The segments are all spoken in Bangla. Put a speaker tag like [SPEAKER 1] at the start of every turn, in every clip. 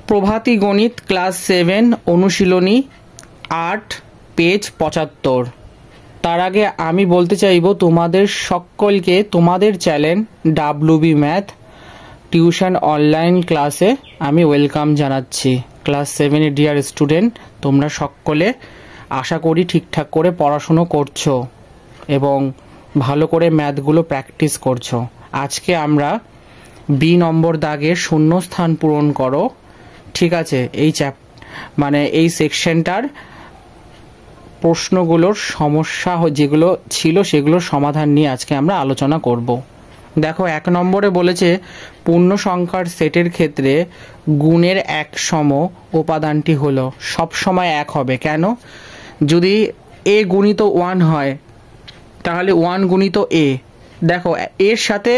[SPEAKER 1] প্রভাতী গণিত ক্লাস 7 অনুশীলনী 8 পেজ 75। তার আগে আমি বলতে চাইব তোমাদের সকলকে তোমাদের channel WB math tuition online ক্লাসে আমি ওয়েলকাম জানাচ্ছি। ক্লাস 7 এর ডিয়ার স্টুডেন্ট, তোমরা সকলে আশা করি ঠিকঠাক করে পড়াশুনো করছো এবং ভালো করে ম্যাথগুলো প্র্যাকটিস করছো। আজকে আমরা বি নম্বর দাগের শূন্য স্থান পূরণ করো, ঠিক আছে, এই সেকশনটার প্রশ্নগুলোর সমস্যা যেগুলো ছিল সেগুলোর সমাধান নিয়ে আজকে আমরা আলোচনা করব। দেখো, 1 নম্বরে বলেছে পূর্ণ সংখ্যার সেটের ক্ষেত্রে গুণের এক সম উপাদানটি হলো সব সময় এক হবে। কেন? যদি এ গুণিত 1 হয় তাহলে 1 গুণিত এ, দেখো এর সাথে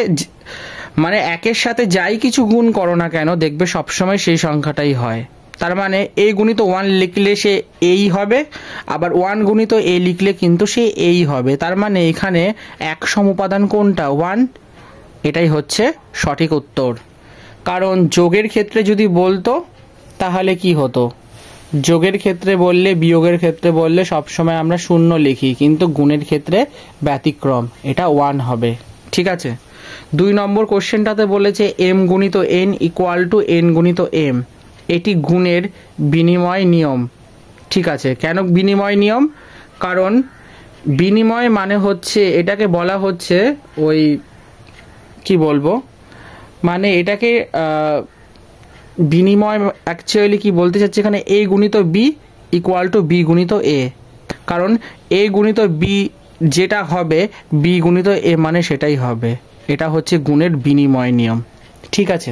[SPEAKER 1] একের সাথে যাই কিছু গুণ করো না কেন দেখবে সবসময় সেই সংখ্যাটাই হয়। তার মানে এ গুণিত 1 লিখলে সে এই হবে, আবার 1 গুণিত এ লিখলে কিন্তু সে এই হবে। তার মানে এখানে এক সম উপাদান কোনটা? 1। এটাই হচ্ছে সঠিক উত্তর। কারণ যোগের ক্ষেত্রে যদি বলতো তাহলে কি হতো? যোগের ক্ষেত্রে বললে, বিয়োগের ক্ষেত্রে বললে সবসময় আমরা 0 লিখি, কিন্তু গুণের ক্ষেত্রে ব্যতিক্রম, এটা 1 হবে। ঠিক আছে। 2 নম্বর কোশ্চেনটাতে বলেছে m গুণিত n ইকুয়াল টু n গুণিত m। এটি গুণের বিনিময় নিয়ম। ঠিক আছে। কেন বিনিময় নিয়ম? কারণ বিনিময় মানে হচ্ছে, এটাকে বলা হচ্ছে ওই কি বলবো, এটাকে বিনিময় অ্যাকচুয়ালি কি বলতে চাচ্ছে এখানে, a গুণিত b ইকুয়াল টু b গুণিত a। কারণ a গুণিত b যেটা হবে b গুণিত a মানে সেটাই হবে। এটা হচ্ছে গুণের বিনিময় নিয়ম। ঠিক আছে।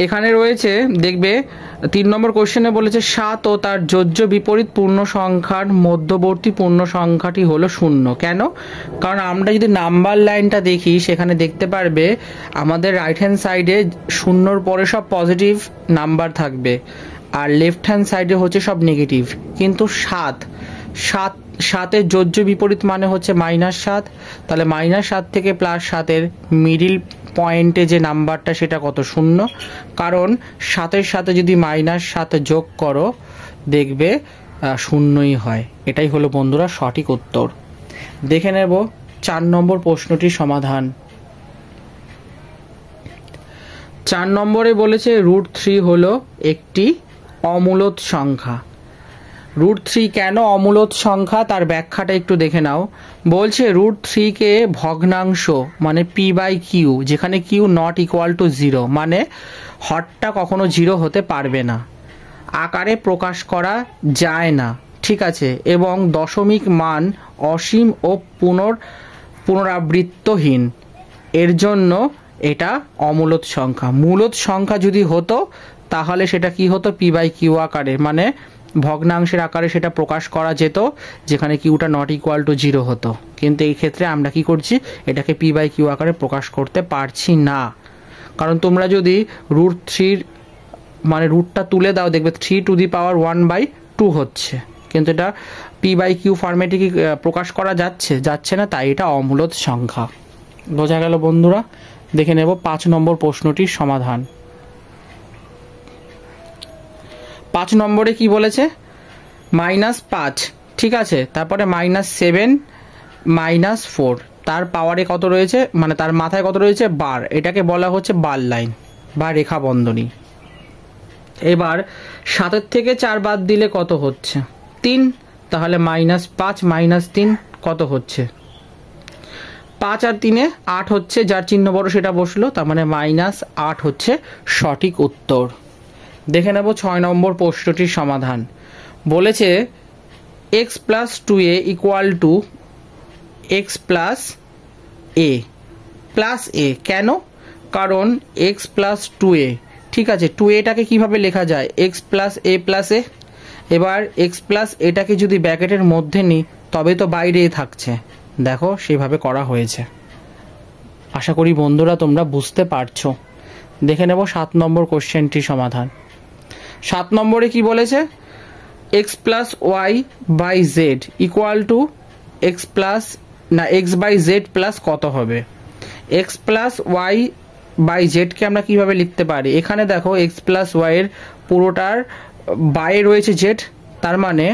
[SPEAKER 1] এখানে রয়েছে, দেখবে 3 নম্বর কোশ্চেনে বলেছে 7 ও তার যোজ্য বিপরীত পূর্ণ সংখ্যার মধ্যবর্তী পূর্ণ সংখ্যাটি হলো 0। কেন? কারণ আমরা যদি নাম্বার লাইনটা দেখি সেখানে দেখতে পারবে আমাদের রাইট হ্যান্ড সাইডে 0-র পরে সব পজিটিভ নাম্বার থাকবে আর লেফট হ্যান্ড সাইডে হচ্ছে সব নেগেটিভ। কিন্তু 7-এর যোজ্য বিপরীত মানে হচ্ছে -7। তাহলে -7 থেকে +7-এর মিডিল পয়েন্টে যে নাম্বারটা সেটা কত? 0। কারণ 7-এর সাথে যদি -7 যোগ করো দেখবে 0ই হয়। এটাই হলো বন্ধুরা সঠিক উত্তর। দেখে নেব 4 নম্বর প্রশ্নটির সমাধান। 4 নম্বরে বলেছে √3 হলো একটি অমূলদ সংখ্যা। √3 কেন অমূলদ সংখ্যা তার ব্যাখ্যাটা একটু দেখে নাও। বলছে √3 কে ভগ্নাংশ p/q, যেখানে q নট ইকুয়াল টু 0, মানে হরটা কখনো 0 হতে পারবে না, আকারে প্রকাশ করা যায় না। ঠিক আছে। এবং দশমিক মান অসীম ও পুনরাবৃত্তহীন, এর জন্য এটা অমূলদ সংখ্যা। মূলদ সংখ্যা যদি হতো তাহলে সেটা কি হতো? p/q আকারে, ভগ্নাংশের আকারে সেটা প্রকাশ করা যেত, যেখানে কিউটা নট ইকুয়াল টু 0 হতো। কিন্তু এই ক্ষেত্রে আমরা কি করছি? এটাকে p/q আকারে প্রকাশ করতে পারছি না। কারণ তোমরা যদি √3 রুটটা তুলে দাও দেখবে 3⁻1/2 হচ্ছে, কিন্তু এটা p/q ফরম্যাটে কি প্রকাশ করা যাচ্ছে না, তাই এটা অমূলদ সংখ্যা। বোঝা গেল বন্ধুরা? দেখে নেব 5 নম্বর প্রশ্নটির সমাধান। 5 নম্বরে কি বলেছে? -5, ঠিক আছে, তারপরে -7 -4, তার পাওয়ারে কত রয়েছে, তার মাথায় কত রয়েছে? বার। এটাকে বলা হচ্ছে বার লাইন বা রেখা বন্ধনী। এবার 7 থেকে 4 বাদ দিলে কত হচ্ছে? 3। তাহলে -5 - 3 কত হচ্ছে? 5 আর 3 8 হচ্ছে, যার চিহ্ন বড় সেটা বসলো, তার মানে -8 হচ্ছে সঠিক উত্তর। দেখে নেব 6 নম্বর প্রশ্নটির সমাধান। বলেছে x + 2a equal to x + a। কেন? কারণ x + 2a, ঠিক আছে, 2aটাকে কিভাবে লেখা যায়? x + a। এবার x + এটাকে যদি ব্র্যাকেটের মধ্যে নিই তবে তো বাইরে থাকছে, দেখো সেভাবে করা হয়েছে। আশা করি বন্ধুরা তোমরা বুঝতে পারছো। দেখে নেব 7 নম্বর কোশ্চেনটির সমাধান। 7 নম্বরে কি বলেছে? x + y/z equal to x/z plus কত হবে? x + y বাই জেডকে আমরা কিভাবে লিখতে পারি? এখানে দেখো এক্স প্লাস ওয়াইয়ের পুরোটার বাইরে রয়েছে জেড, তার মানে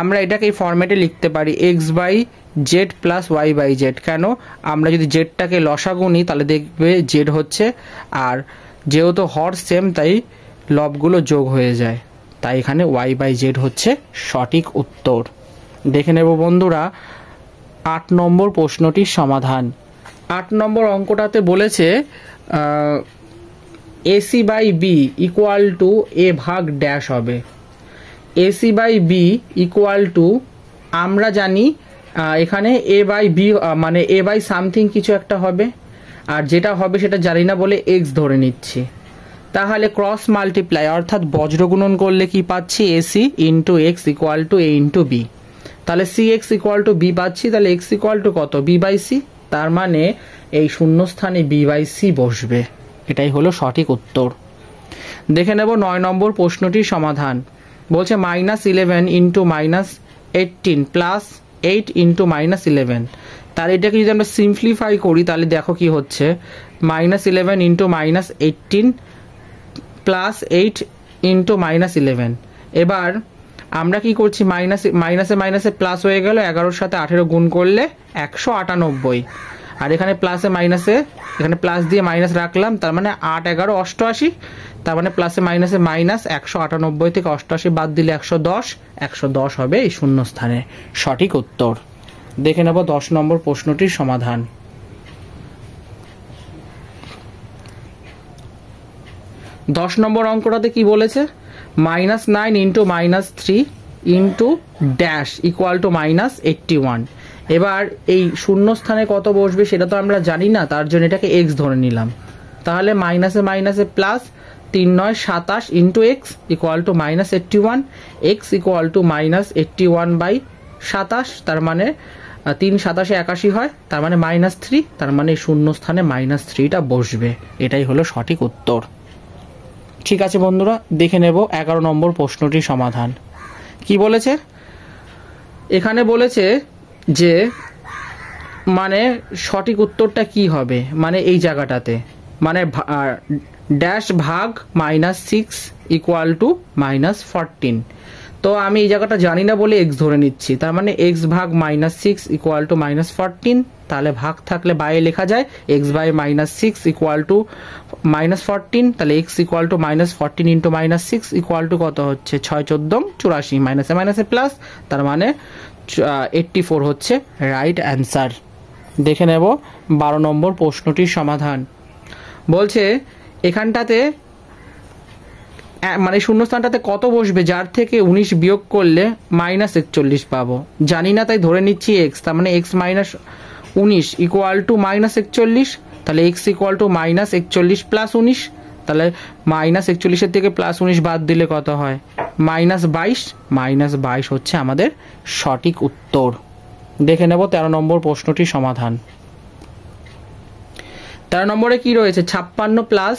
[SPEAKER 1] আমরা এটাকে এই ফরম্যাটে লিখতে পারি X by Z plus Y by Z. কেন? আমরা যদি জেডটাকে লসাগু নিই তাহলে দেখবে জেড হচ্ছে, আর যেহেতু হর সেম তাই লবগুলো যোগ হয়ে যায়, তাই এখানে ওয়াই বাই জেড হচ্ছে সঠিক উত্তর। দেখে নেব বন্ধুরা 8 নম্বর প্রশ্নটির সমাধান। 8 নম্বর অঙ্কটাতে বলেছে AC by B equal to A ভাগ ড্যাশ হবে। AC by B equal to আমরা জানি এখানে এ বাই বি মানে এ বাই সামথিং কিছু একটা হবে, আর যেটা হবে সেটা জানি না বলে এক্স ধরে নিচ্ছি। তাহলে ক্রস মাল্টিপ্লাই অর্থাৎ বজ্রগুণন করলে কি পাচ্ছি? AC into X equal to A into B. তাহলে C X equal to B পাচ্ছি, তাহলে এক্স ইকুয়াল টু কত? B by C. তার মানে এই শূন্যস্থানে বি বাই সি বসবে। এটাই হলো সঠিক উত্তর। দেখে নেব 9 নম্বর প্রশ্নটির সমাধান। বলছে -11 ইন্টু -18 প্লাস 8 ইন্টু -11। তাহলে এটাকে যদি আমরা সিম্পলিফাই করি তাহলে দেখো কি হচ্ছে, -11 ইন্টু -18 প্লাস 8 ইন্টু -11। এবার আমরা কি করছি, মাইনাসে মাইনাসে প্লাস হয়ে গেল, 11-র সাথে 18 গুণ করলে 198, আর এখানে প্লাসে মাইনাসে এখানে প্লাস দিয়ে মাইনাস রাখলাম, তার মানে 8 11 88, তার মানে প্লাসে মাইনাসে মাইনাস 198 থেকে 88 বাদ দিলে 110 হবে এই শূন্যস্থানে সঠিক উত্তর। দেখে নেব 10 নম্বর প্রশ্নটির সমাধান। 10 নম্বর অঙ্কটাতে কি বলেছে? -9 into -3 into dash equal to -81। এবার এই শূন্যস্থানে কত বসবে সেটা তো আমরা জানি না, তার জন্য এটাকে এক্স ধরে নিলাম। তাহলে মাইনাসে মাইনাসে plus 3 9 27 into X equal to -81, X equal to -81 by 27, তার মানে 3 27 81 হয়, তার মানে -3, তার মানে এই শূন্যস্থানে -3টা বসবে। এটাই হলো সঠিক উত্তর। ঠিক আছে বন্ধুরা, দেখে নেব 11 নম্বর প্রশ্নটির সমাধান। কি বলেছে? এখানে বলেছে যে মানে সঠিক উত্তরটা কি হবে, মানে এই জায়গাটাতে মানে ড্যাশ ভাগ -6 ইকুয়াল টু -14। তো আমি এই জায়গাটা জানি না বলে এক্স ধরে নিচ্ছি, তার মানে এক্স ভাগ -6 ইকুয়াল টু -14। তাহলে ভাগ থাকলে বাইরে লেখা যায় এক্স বাই -6 ইকুয়াল টু -14, তাহলে X equal two -14 into -6 equal to কত হচ্ছে? 6 14 84, মাইনাসে মাইনাসে প্লাস, তার মানে 84 হচ্ছে রাইট অ্যান্সার। দেখে নেব 12 নম্বর প্রশ্নটির সমাধান। বলছে এখানটাতে মানে শূন্যস্থানটাতে কত বসবে যার থেকে 19 বিয়োগ করলে -41 পাবো? জানি না তাই ধরে নিচ্ছি এক্স, তার মানে এক্স মাইনাস 19 ইকুয়াল টু -41, তাহলে এক্স ইকুয়াল টু -41 প্লাস 19, তাহলে -41 থেকে +19 বাদ দিলে কত হয়? -22। -22 হচ্ছে আমাদের সঠিক উত্তর। দেখে নেব 13 নম্বর প্রশ্নটির সমাধান। 13 নম্বরে কি রয়েছে? 56 প্লাস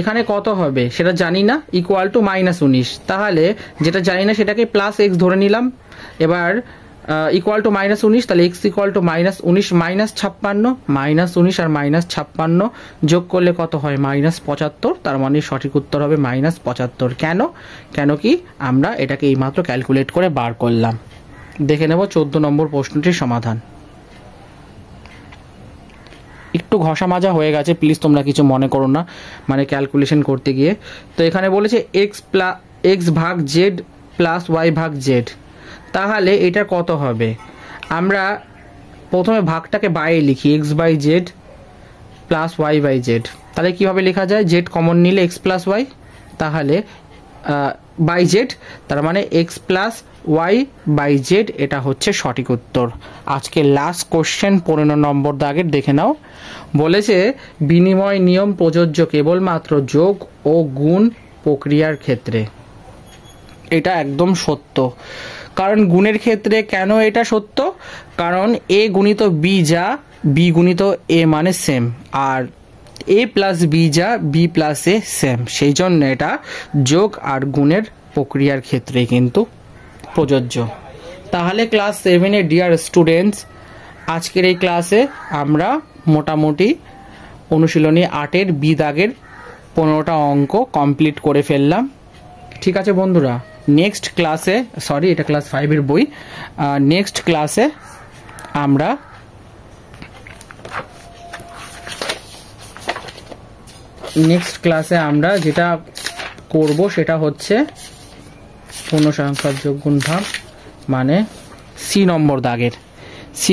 [SPEAKER 1] এখানে কত হবে সেটা জানি না, ইকুয়াল টু -19। তাহলে যেটা জানি না সেটাকে প্লাস এক্স ধরে নিলাম। এবার ইকুয়াল টু -19, তাহলে এক্স ইকুয়াল টু -19 -56, -19 আর -56 যোগ করলে কত হয়? -75, তার মানে সঠিক উত্তর হবে -75। কেন কি আমরা এটাকে এইমাত্র ক্যালকুলেট করে বার করলাম। দেখে নেব 14 নম্বর প্রশ্নটির সমাধান। একটু ঘষা মাজা হয়ে গেছে, প্লিজ তোমরা কিছু মনে করো না, মানে ক্যালকুলেশন করতে গিয়ে। তো এখানে বলেছে এক্স ভাগ জেড প্লাস ওয়াই ভাগ জেড, তাহলে এটা কত হবে? আমরা প্রথমে ভাগটাকে বাইরে লিখি, X by Z plus Y by Z. তাহলে কীভাবে লেখা যায়? জেড কমন নিলে এক্স প্লাস ওয়াই, তাহলে বাই জেড, তার মানে X plus Y by Z, এটা হচ্ছে সঠিক উত্তর। আজকে লাস্ট কোশ্চেন 15 নম্বর দাগের দেখে নাও। বলেছে বিনিময় নিয়ম প্রযোজ্য কেবলমাত্র যোগ ও গুণ প্রক্রিয়ার ক্ষেত্রে। এটা একদম সত্য, কারণ গুণের ক্ষেত্রে কেন এটা সত্য? কারণ এ গুণিত বি যা বি গুণিত এ মানে সেম, আর এ প্লাস বি যা বি প্লাস এ সেম, সেই জন্য এটা যোগ আর গুণের প্রক্রিয়ার ক্ষেত্রে কিন্তু প্রযোজ্য। তাহলে ক্লাস 7-এর ডিয়ার স্টুডেন্টস, আজকের এই ক্লাসে আমরা মোটামুটি অনুশীলনী 8-এর বি দাগের 15টা অঙ্ক কমপ্লিট করে ফেললাম। ঠিক আছে বন্ধুরা, নেক্সট ক্লাসে, সরি এটা ক্লাস 5-এর বই, নেক্সট ক্লাসে আমরা যেটা করব সেটা হচ্ছে পূর্ণ সংখ্যার যোগ গুণ ভাগ, মানে সি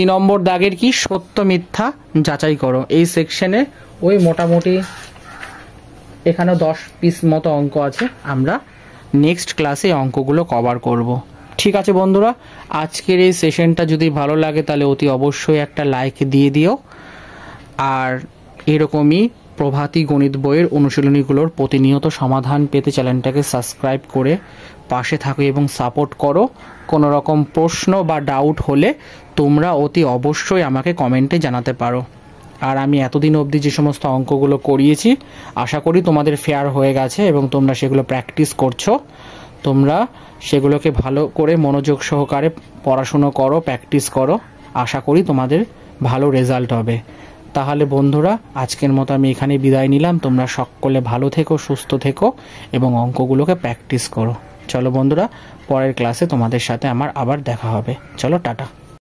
[SPEAKER 1] নম্বর দাগের কি সত্য মিথ্যা যাচাই করো। এই সেকশনে ওই মোটামুটি এখানে 10 পিস মতো অঙ্ক আছে, আমরা নেক্সট ক্লাসে অঙ্কগুলো কভার করব। ঠিক আছে বন্ধুরা, আজকের এই সেশনটা যদি ভালো লাগে তাহলে অতি অবশ্যই একটা লাইক দিয়ে দিও, আর এরকমই প্রভাতী গণিত বইয়ের অনুশীলনীগুলোর প্রতিনিয়ত সমাধান পেতে চ্যানেলটাকে সাবস্ক্রাইব করে পাশে থাকো এবং সাপোর্ট করো। কোনো রকম প্রশ্ন বা ডাউট হলে তোমরা অতি অবশ্যই আমাকে কমেন্টে জানাতে পারো। আর আমি এতদিন অবধি যে সমস্ত অঙ্কগুলো করিয়েছি আশা করি তোমাদের ফেয়ার হয়ে গেছে এবং তোমরা সেগুলো প্র্যাকটিস করছো। তোমরা সেগুলোকে ভালো করে মনোযোগ সহকারে পড়াশুনো করো, প্র্যাকটিস করো, আশা করি তোমাদের ভালো রেজাল্ট হবে। তাহলে বন্ধুরা, আজকের মতো আমি এখানে বিদায় নিলাম। তোমরা সকলে ভালো থেকো, সুস্থ থেকো এবং অঙ্কগুলোকে প্র্যাকটিস করো। চলো বন্ধুরা, পরের ক্লাসে তোমাদের সাথে আমার আবার দেখা হবে। চলো, টাটা।